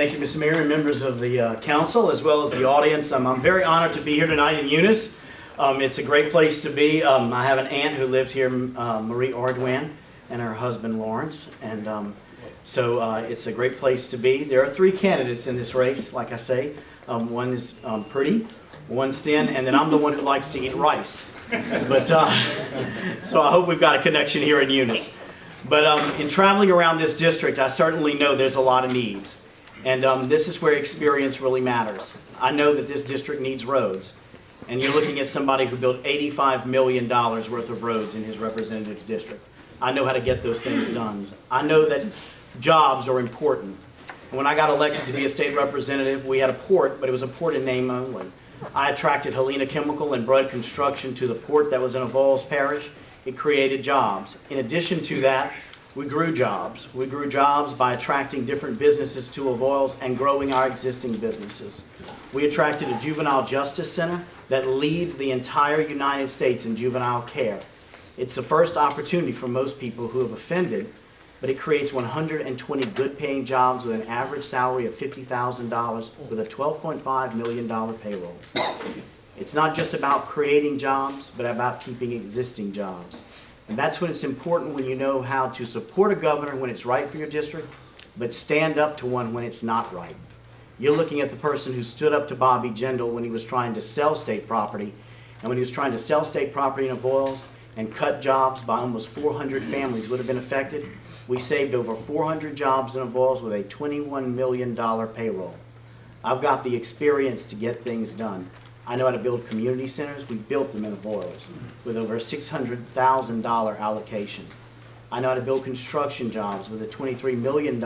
Thank you, Mr. Mayor, and members of the council, as well as the audience. I'm very honored to be here tonight in Eunice. It's a great place to be. I have an aunt who lived here, Marie Ordwin, and her husband, Lawrence. And so it's a great place to be. There are three candidates in this race, like I say. One is pretty, one's thin, and then I'm the one who likes to eat rice. But so I hope we've got a connection here in Eunice. But in traveling around this district, I certainly know there's a lot of needs. And this is where experience really matters. I know that this district needs roads. And you're looking at somebody who built $85 million worth of roads in his representative's district. I know how to get those things done. I know that jobs are important. When I got elected to be a state representative, we had a port, but it was a port in name only. I attracted Helena Chemical and Brud Construction to the port that was in Avoyelles Parish. It created jobs. In addition to that, we grew jobs. We grew jobs by attracting different businesses to Avoyelles and growing our existing businesses. We attracted a juvenile justice center that leads the entire United States in juvenile care. It's the first opportunity for most people who have offended, but it creates 120 good-paying jobs with an average salary of $50,000 with a $12.5 million payroll. It's not just about creating jobs, but about keeping existing jobs. And that's when it's important, when you know how to support a governor when it's right for your district, but stand up to one when it's not right. You're looking at the person who stood up to Bobby Jindal when he was trying to sell state property, and when he was trying to sell state property in Avoyelles and cut jobs by almost 400 families would have been affected. We saved over 400 jobs in Avoyelles with a $21 million payroll. I've got the experience to get things done. I know how to build community centers. We built them in Avoyelles with over a $600,000 allocation. I know how to build construction jobs with a $23 million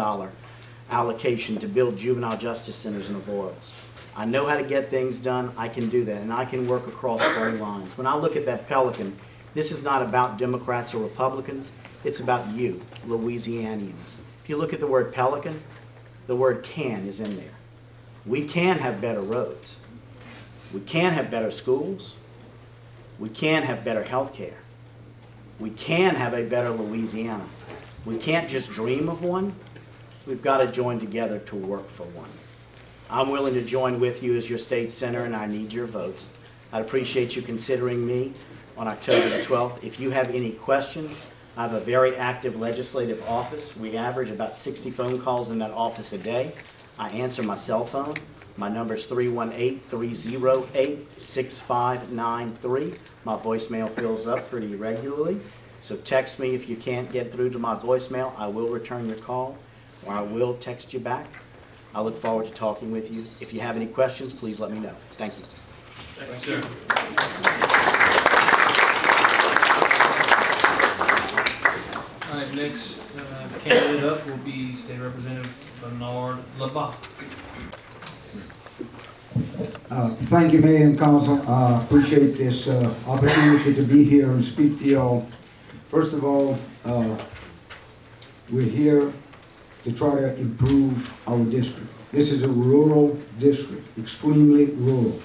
allocation to build juvenile justice centers in Avoyelles. I know how to get things done. I can do that, and I can work across party lines. When I look at that Pelican, this is not about Democrats or Republicans. It's about you, Louisianians. If you look at the word Pelican, the word can is in there. We can have better roads. We can have better schools. We can have better health care. We can have a better Louisiana. We can't just dream of one. We've got to join together to work for one. I'm willing to join with you as your state senator, and I need your votes. I'd appreciate you considering me on October the 12th. If you have any questions, I have a very active legislative office. We average about 60 phone calls in that office a day. I answer my cell phone. My number is 318-308-6593. My voicemail fills up pretty regularly. So text me if you can't get through to my voicemail. I will return your call, or I will text you back. I look forward to talking with you. If you have any questions, please let me know. Thank you. Thank you, sir. All right, next candidate up will be State Representative Bernard LeBach. Thank you, Mayor and Council. I appreciate this opportunity to be here and speak to y'all. First of all, we're here to try to improve our district. This is a rural district, extremely rural.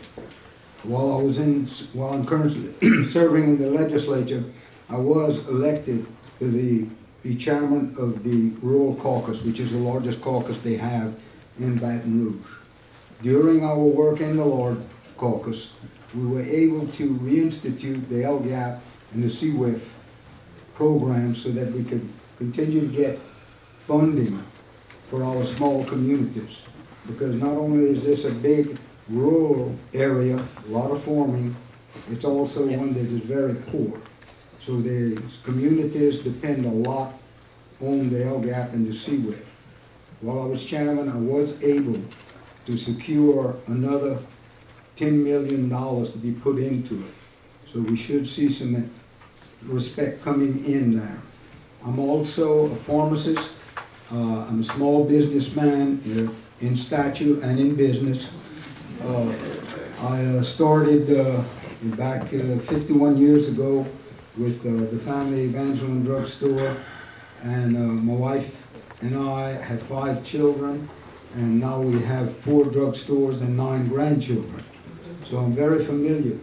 While I'm currently serving in the legislature, I was elected to be chairman of the Rural Caucus, which is the largest caucus they have in Baton Rouge. During our work in the Lord Caucus, we were able to reinstitute the LGAP and the CWIF programs so that we could continue to get funding for our small communities. Because not only is this a big rural area, a lot of farming, it's also one that is very poor. So the communities depend a lot on the LGAP and the CWIF. While I was chairman, I was able to secure another $10 million to be put into it. So we should see some respect coming in there. I'm also a pharmacist. I'm a small businessman in stature and in business. I started back 51 years ago with the Family Evangeline Drug Store, and my wife and I have 5 children, and now we have 4 drugstores and 9 grandchildren. So I'm very familiar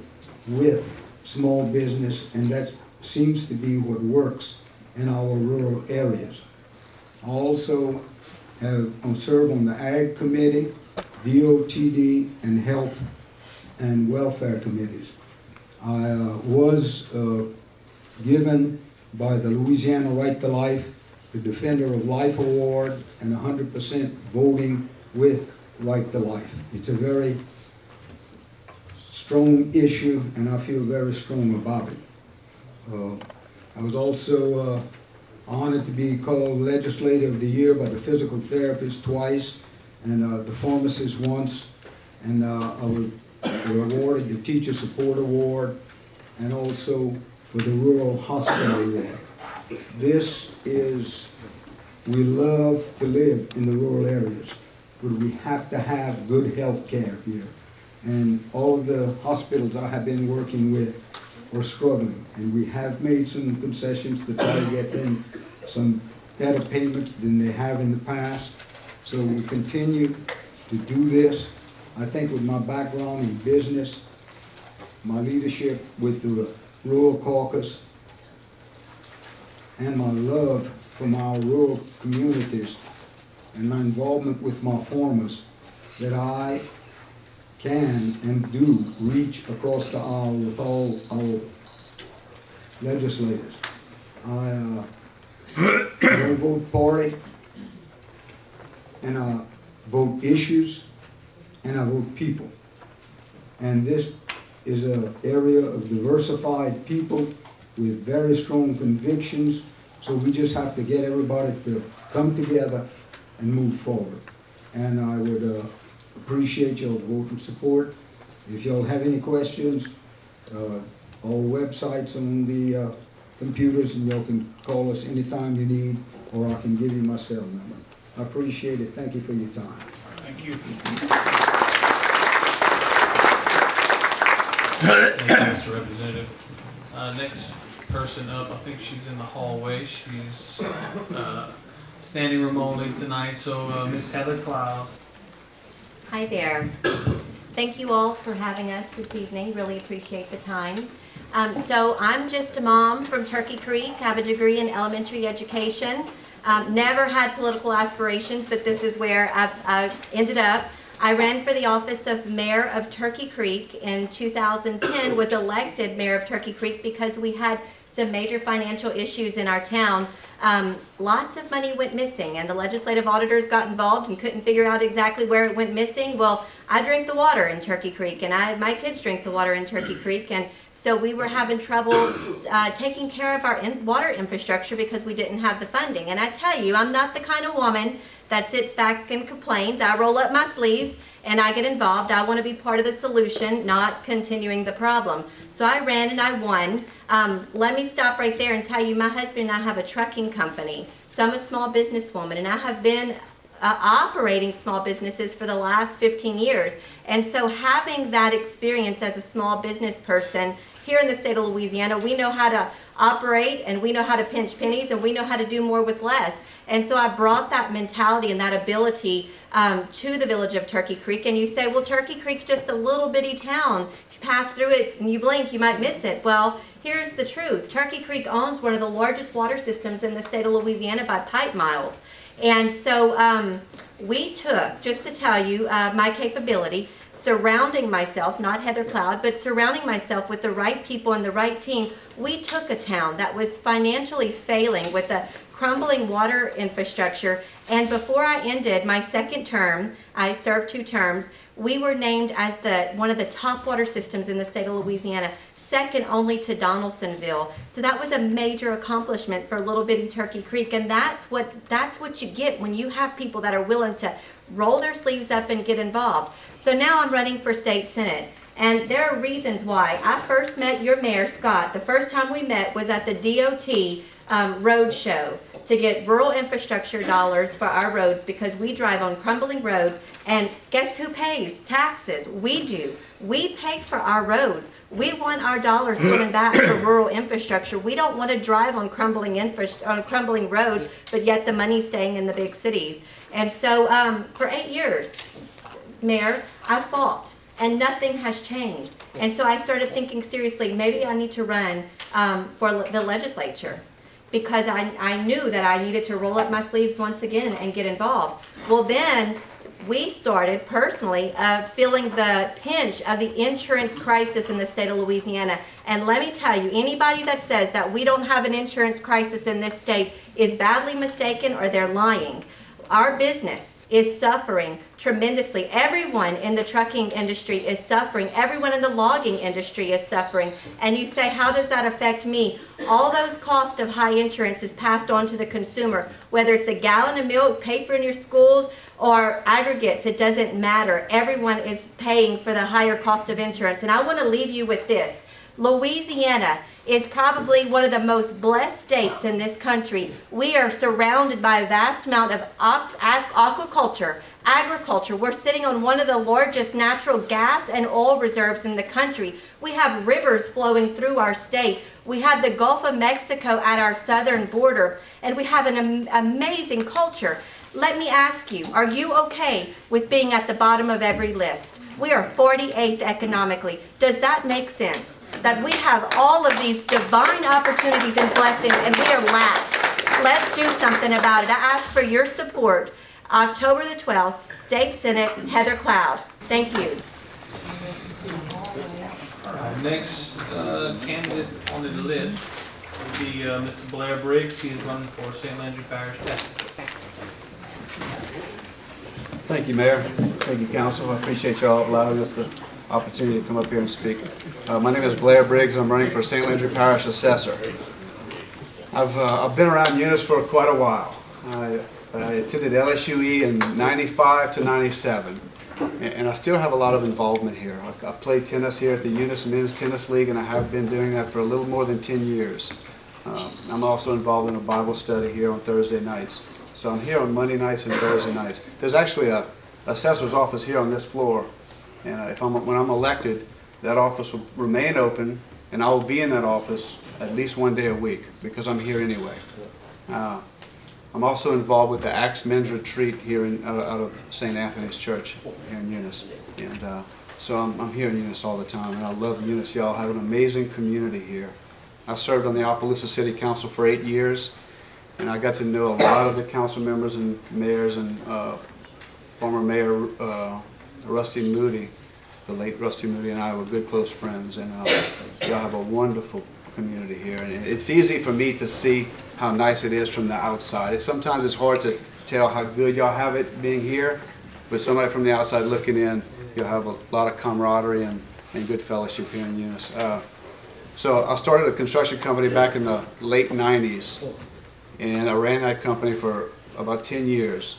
with small business, and that seems to be what works in our rural areas. I also serve on the Ag Committee, DOTD, and Health and Welfare Committees. I was given by the Louisiana Right to Life the Defender of Life Award and 100% voting with Right to Life. It's a very strong issue, and I feel very strong about it. I was also honored to be called Legislator of the Year by the physical therapist twice, and the pharmacist once, and I was awarded the Teacher Support Award, and also for the Rural Hospital Award. We love to live in the rural areas, but we have to have good health care here. And all of the hospitals I have been working with are struggling, and we have made some concessions to try to get them some better payments than they have in the past. So we continue to do this. I think with my background in business, my leadership with the Rural Caucus, and my love from our rural communities, and my involvement with my farmers, that I can and do reach across the aisle with all our legislators. I don't vote party, and I vote issues, and I vote people. And this is an area of diversified people with very strong convictions, so we just have to get everybody to come together and move forward. And I would appreciate your vote and support. If y'all have any questions, our website's on the computers, and y'all can call us anytime you need, or I can give you my cell number. I appreciate it. Thank you for your time. Thank you. Thank you, Mr. Representative. Next person up, I think she's in the hallway. She's standing room only tonight, so Miss Heather Cloud. Hi there. Thank you all for having us this evening. Really appreciate the time. So I'm just a mom from Turkey Creek. Have a degree in elementary education. Never had political aspirations, but this is where I've ended up. I ran for the office of Mayor of Turkey Creek in 2010, was elected Mayor of Turkey Creek because we had some major financial issues in our town. Lots of money went missing, and the legislative auditors got involved and couldn't figure out exactly where it went missing. Well, I drink the water in Turkey Creek, and my kids drink the water in Turkey Creek, and so we were having trouble taking care of our water infrastructure because we didn't have the funding. And I tell you, I'm not the kind of woman that sits back and complains. I roll up my sleeves and I get involved. I want to be part of the solution, not continuing the problem. So I ran and I won. Let me stop right there and tell you, my husband and I have a trucking company. So I'm a small businesswoman, and I have been operating small businesses for the last 15 years. And so having that experience as a small business person here in the state of Louisiana, we know how to operate, and we know how to pinch pennies, and we know how to do more with less. And so I brought that mentality and that ability to the village of Turkey Creek. And you say, well, Turkey Creek's just a little bitty town. If you pass through it and you blink, you might miss it. Well, here's the truth. Turkey Creek owns one of the largest water systems in the state of Louisiana by pipe miles. And so we took, just to tell you my capability, surrounding myself, not Heather Cloud, but surrounding myself with the right people and the right team, we took a town that was financially failing with a crumbling water infrastructure. And before I ended my second term, I served 2 terms, we were named as one of the top water systems in the state of Louisiana, second only to Donaldsonville. So that was a major accomplishment for little bitty Turkey Creek, and that's what you get when you have people that are willing to roll their sleeves up and get involved. So now I'm running for state senate, and there are reasons why. I first met your mayor, Scott. The first time we met was at the DOT road show to get rural infrastructure dollars for our roads, because we drive on crumbling roads, and guess who pays taxes? We do. We pay for our roads. We want our dollars coming back for rural infrastructure. We don't want to drive on crumbling roads, but yet the money's staying in the big cities. And so for 8 years, Mayor, I fought, and nothing has changed. And so I started thinking seriously, maybe I need to run for the legislature. because I knew that I needed to roll up my sleeves once again and get involved. Well, then we started personally feeling the pinch of the insurance crisis in the state of Louisiana. And let me tell you, anybody that says that we don't have an insurance crisis in this state is badly mistaken, or they're lying. Our business is suffering tremendously. Everyone in the trucking industry is suffering. Everyone in the logging industry is suffering. And you say, how does that affect me? All those costs of high insurance is passed on to the consumer. Whether it's a gallon of milk, paper in your schools, or aggregates, it doesn't matter. Everyone is paying for the higher cost of insurance. And I want to leave you with this. Louisiana is probably one of the most blessed states in this country. We are surrounded by a vast amount of aquaculture, agriculture. We're sitting on one of the largest natural gas and oil reserves in the country. We have rivers flowing through our state. We have the Gulf of Mexico at our southern border, and we have an amazing culture. Let me ask you, are you okay with being at the bottom of every list? We are 48th economically. Does that make sense? That we have all of these divine opportunities and blessings, and we are last. Let's do something about it. I ask for your support. October the 12th, State Senate, Heather Cloud. Thank you. Next candidate on the list will be Mr. Blair Briggs. He is running for St. Landry Parish, Texas. Thank you, Mayor. Thank you, Council. I appreciate y'all allowing us the opportunity to come up here and speak. My name is Blair Briggs. I'm running for St. Landry Parish Assessor. I've been around Eunice for quite a while. I attended LSUE in 95 to 97, and I still have a lot of involvement here. I play tennis here at the Eunice Men's Tennis League, and I have been doing that for a little more than 10 years. I'm also involved in a Bible study here on Thursday nights. So I'm here on Monday nights and Thursday nights. There's actually a assessor's office here on this floor, and when I'm elected, that office will remain open, and I will be in that office at least one day a week because I'm here anyway. I'm also involved with the Acts Men's Retreat here out of St. Anthony's Church here in Eunice, and so I'm here in Eunice all the time, and I love Eunice. Y'all have an amazing community here. I served on the Opelousas City Council for 8 years, and I got to know a lot of the council members and mayors, and former Mayor Rusty Moody, the late Rusty Moody, and I were good close friends, and y'all have a wonderful community here. And it's easy for me to see how nice it is from the outside. Sometimes it's hard to tell how good y'all have it being here, but somebody from the outside looking in, you'll have a lot of camaraderie and good fellowship here in Eunice. So I started a construction company back in the late 90s, and I ran that company for about 10 years.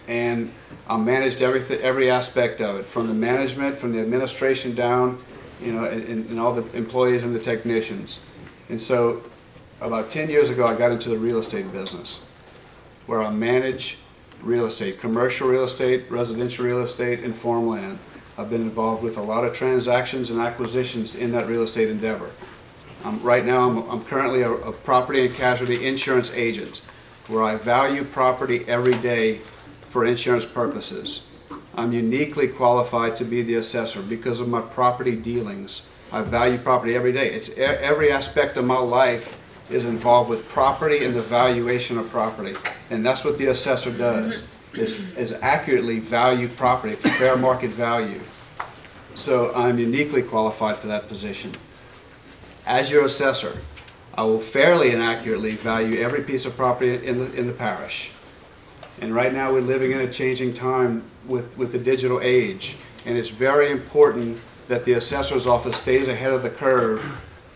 And I managed every aspect of it, from the management, from the administration down, and all the employees and the technicians. And so about 10 years ago, I got into the real estate business, where I manage real estate, commercial real estate, residential real estate, and farmland. I've been involved with a lot of transactions and acquisitions in that real estate endeavor. Right now, I'm currently a property and casualty insurance agent, where I value property every day for insurance purposes. I'm uniquely qualified to be the assessor because of my property dealings. I value property every day. It's every aspect of my life is involved with property and the valuation of property. And that's what the assessor does, is accurately value property for fair market value. So I'm uniquely qualified for that position. As your assessor, I will fairly and accurately value every piece of property in the parish. And right now we're living in a changing time with the digital age, and it's very important that the assessor's office stays ahead of the curve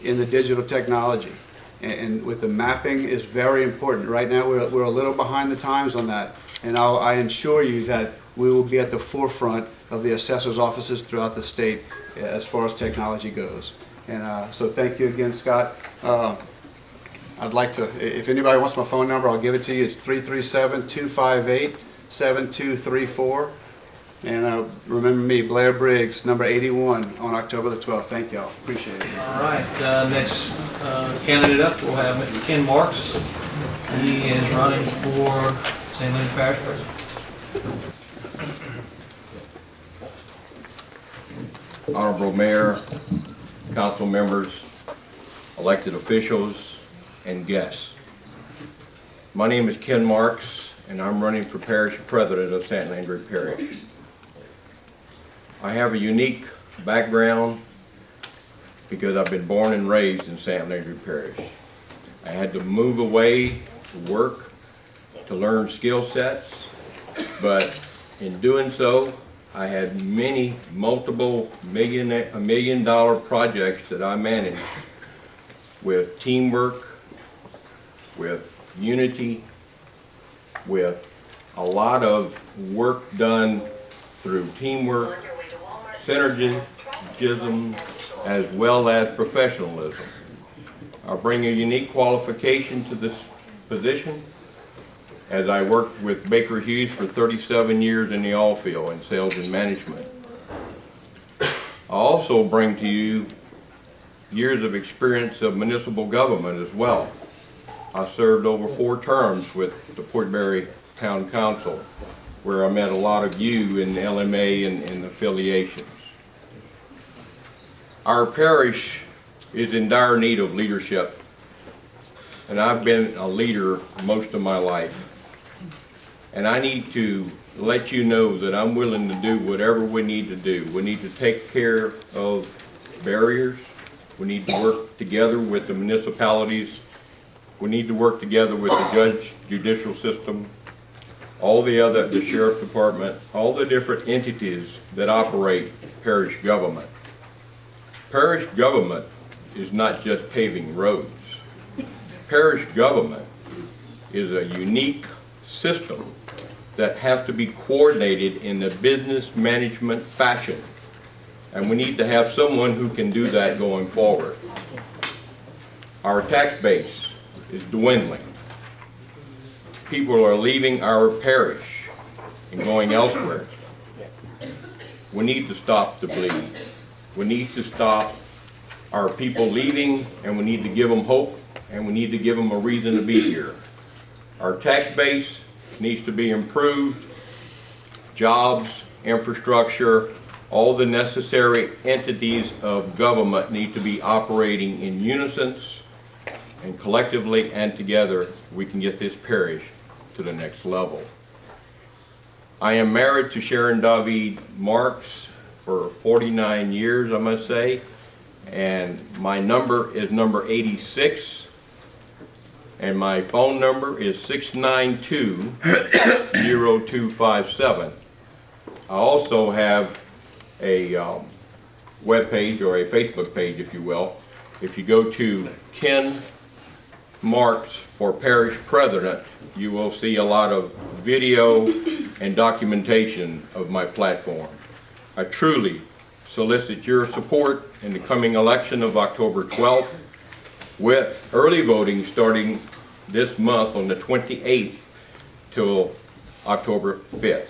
in the digital technology. And with the mapping is very important. Right now we're a little behind the times on that, and I ensure you that we will be at the forefront of the assessor's offices throughout the state as far as technology goes. And so thank you again, Scott. I'd like to, if anybody wants my phone number, I'll give it to you. It's 337-258-7234. And remember me, Blair Briggs, number 81 on October the 12th. Thank y'all. Appreciate it. All right. Next candidate up, we'll have Mr. Ken Marks. He is running for St. Landry Parish President. Honorable Mayor, council members, elected officials, and guests. My name is Ken Marks, and I'm running for Parish President of St. Landry Parish. I have a unique background because I've been born and raised in St. Landry Parish. I had to move away to work, to learn skill sets, but in doing so, I had many multiple $1 million projects that I managed with teamwork, with unity, with a lot of work done through teamwork, synergism, as well as professionalism. I bring a unique qualification to this position, as I worked with Baker Hughes for 37 years in the oil field in sales and management. I also bring to you years of experience of municipal government as well. I served over 4 terms with the Port Barre Town Council, where I met a lot of you in the LMA and affiliations. Our parish is in dire need of leadership, and I've been a leader most of my life. And I need to let you know that I'm willing to do whatever we need to do. We need to take care of barriers. We need to work together with the municipalities. We need to work together with the judicial system, the sheriff department, all the different entities that operate parish government. Parish government is not just paving roads. Parish government is a unique system that have to be coordinated in the business management fashion. And we need to have someone who can do that going forward. Our tax base is dwindling. People are leaving our parish and going elsewhere. We need to stop the bleed. We need to stop our people leaving, and we need to give them hope, and we need to give them a reason to be here. Our tax base needs to be improved. Jobs, infrastructure, all the necessary entities of government need to be operating in unison, and collectively and together we can get this parish to the next level. I am married to Sharon David Marks for 49 years, I must say, and my number is number 86. And my phone number is 692-0257. I also have a web page, or a Facebook page, if you will. If you go to Ken Marks for Parish President, you will see a lot of video and documentation of my platform. I truly solicit your support in the coming election of October 12th, with early voting starting this month on the 28th till October 5th.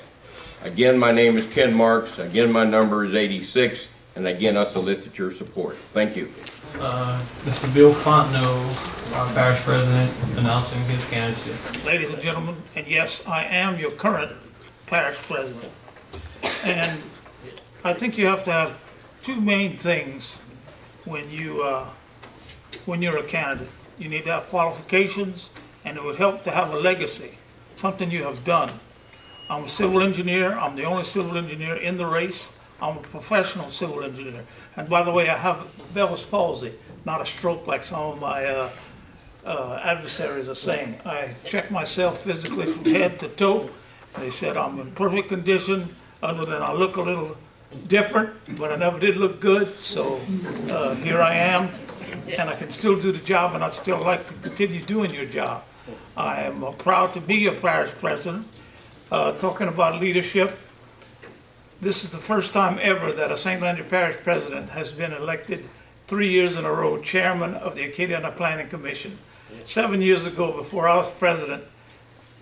Again, my name is Ken Marks. Again, my number is 86. And again, I solicit your support. Thank you. Mr. Bill Fontenot, our parish president, announcing his candidacy. Ladies and gentlemen, and yes, I am your current parish president. And I think you have to have 2 main things when you're a candidate. You need to have qualifications, and it would help to have a legacy, something you have done. I'm a civil engineer. I'm the only civil engineer in the race. I'm a professional civil engineer. And by the way, I have Bell's palsy, not a stroke like some of my adversaries are saying. I checked myself physically from head to toe. They said I'm in perfect condition, other than I look a little different, but I never did look good. So here I am, and I can still do the job, and I'd still like to continue doing your job. I am proud to be a parish president. Talking about leadership, this is the first time ever that a St. Landry Parish president has been elected 3 years in a row chairman of the Acadiana Planning Commission. 7 years ago, before I was president,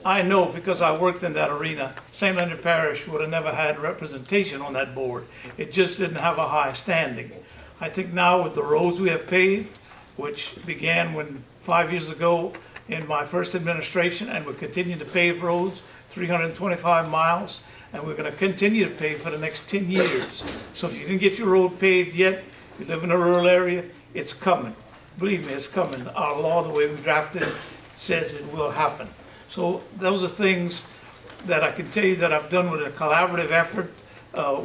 I know because I worked in that arena, St. Landry Parish would have never had representation on that board. It just didn't have a high standing. I think now with the roads we have paved, which began 5 years ago in my first administration, and we continue to pave roads, 325 miles, and we're going to continue to pave for the next 10 years. So if you didn't get your road paved yet, you live in a rural area, it's coming. believe me, it's coming. Our law, the way we drafted it, says it will happen. So those are things that I can tell you that I've done with a collaborative effort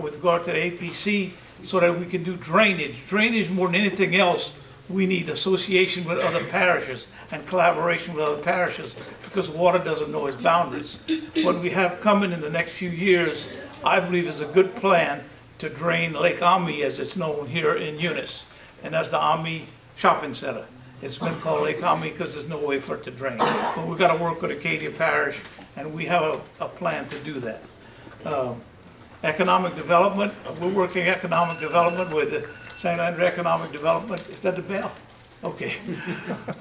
with regard to the APC, so that we can do drainage. Drainage, more than anything else, we need association with other parishes and collaboration with other parishes, because water doesn't know its boundaries. What we have coming in the next few years, I believe, is a good plan to drain Lake Ami, as it's known here in Eunice, and that's the Ami Shopping Center. It's been called Lake Ami because there's no way for it to drain. But we've got to work with Acadia Parish, and we have a plan to do that. Economic development, we're working economic development with the St. Andrew Economic Development. Is that the bell? Okay.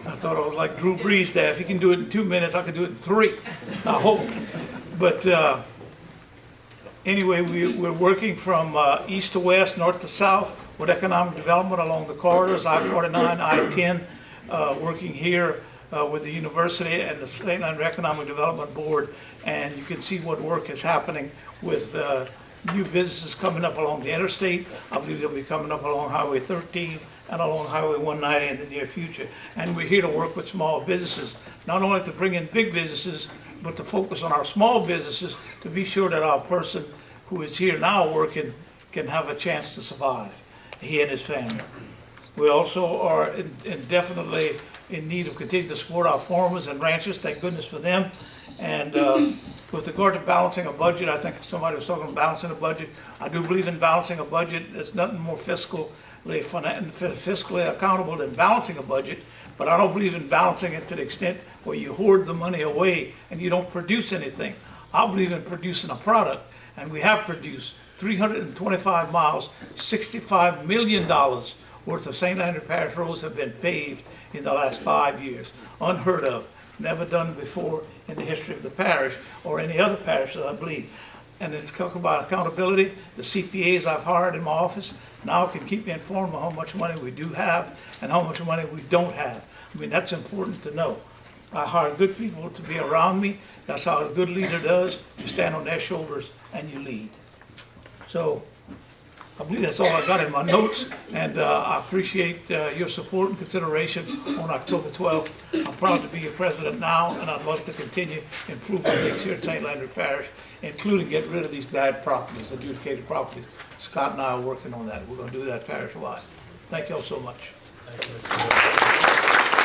I thought I was like Drew Brees there. If he can do it in 2 minutes, I can do it in 3. I hope. But anyway, we're working from east to west, north to south, with economic development along the corridors, I-49, I-10, working here with the university and the St. Andrew Economic Development Board. And you can see what work is happening with new businesses coming up along the interstate. I believe they'll be coming up along Highway 13 and along Highway 190 in the near future. And we're here to work with small businesses, not only to bring in big businesses, but to focus on our small businesses to be sure that our person who is here now working can have a chance to survive, he and his family. We also are definitely in need of continuing to support our farmers and ranchers, thank goodness for them. And with regard to balancing a budget, I think somebody was talking about balancing a budget. I do believe in balancing a budget. There's nothing more fiscally accountable than balancing a budget, but I don't believe in balancing it to the extent where you hoard the money away and you don't produce anything. I believe in producing a product, and we have produced 325 miles, $65 million worth of St. Andrew Parish roads have been paved in the last 5 years. Unheard of, never done before in the history of the parish or any other parish that I believe. And then to talk about accountability, the CPAs I've hired in my office now can keep me informed of how much money we do have and how much money we don't have. I mean, that's important to know. I hire good people to be around me. That's how a good leader does. You stand on their shoulders and you lead. So I believe that's all I got in my notes, and I appreciate your support and consideration on October 12th. I'm proud to be your president now, and I'd love to continue improving things here at St. Andrew Parish, including getting rid of these bad properties, adjudicated properties. Scott and I are working on that. We're going to do that parish-wide. Thank you all so much. Thank you, Mr. Wood.